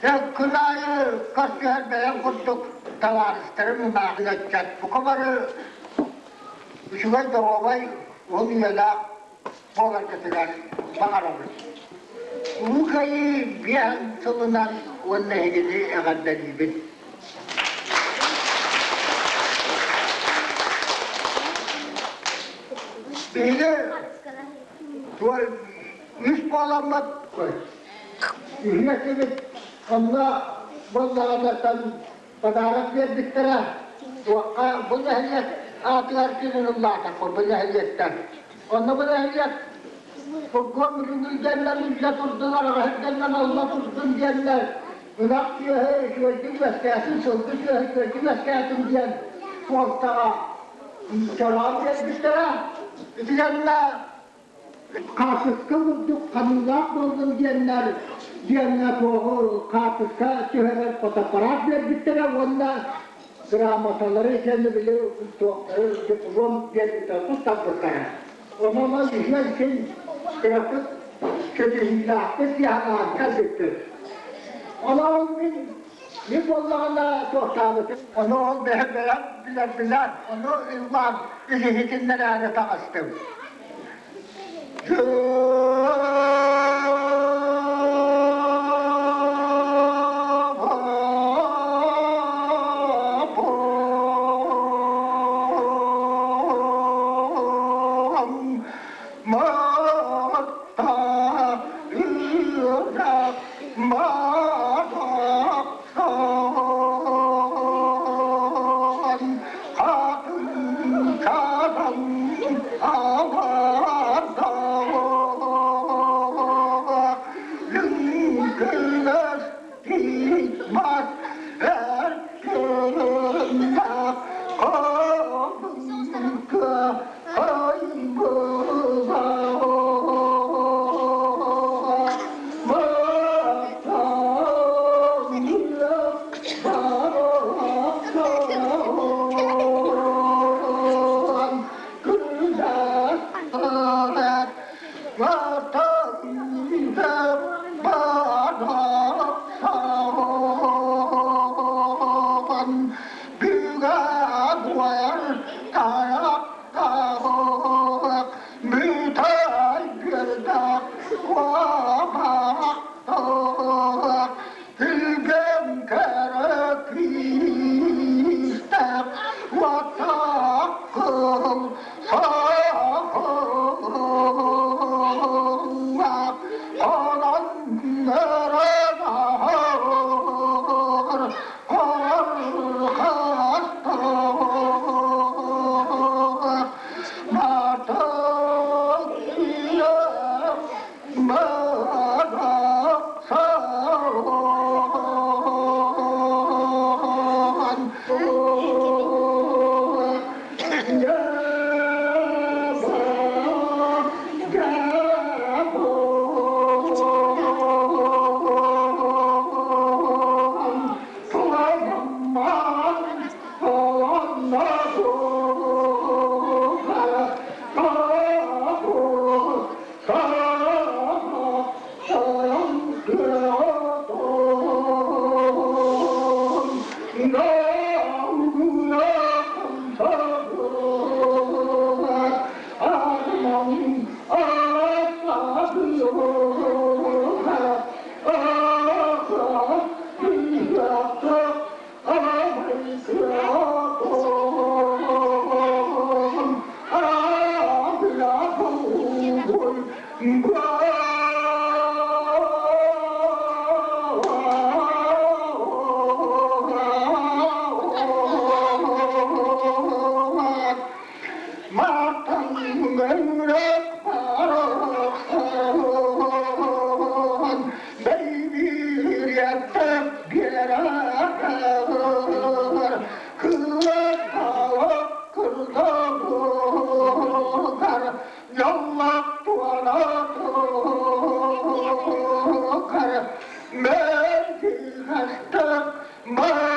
Kınayı kasyer beyan kuttuk tavaristırım mağnatçat. Bu kamarı şuvay doğabay onu yala boğar kesiler bağırır. Bu kayı bir an solunan onun hegini eğaddan ibin. Beni tuval üst bağlanmak koy. Ühnesibit Allah Allah'tan padarak verdikleri bu nehliyet atılar kinin Allah'tan bu nehliyetten. Onu bu nehliyet bu gömrünü derler, ücret urdular, rahmetten Allah ursun derler. Bırak diyor, hey, şöyle meskesin sıldı diyor, şöyle meskesin diyen fualtağa çorağım verdikleri. Diyenler Kasıska bulduk, kanıllak buldum diyenler o kasıska çöğrer fotoğraf verdikleri onlar gramataları kendi bile Rom verdikleri tutaklıkları. Onunla düşmek için grafik kötü hilafı siyahlar kazıktır. Ona bir bollağına tohtalıdır. Onu bilen, onu ilman ilhikinden ağrı takastım. Ma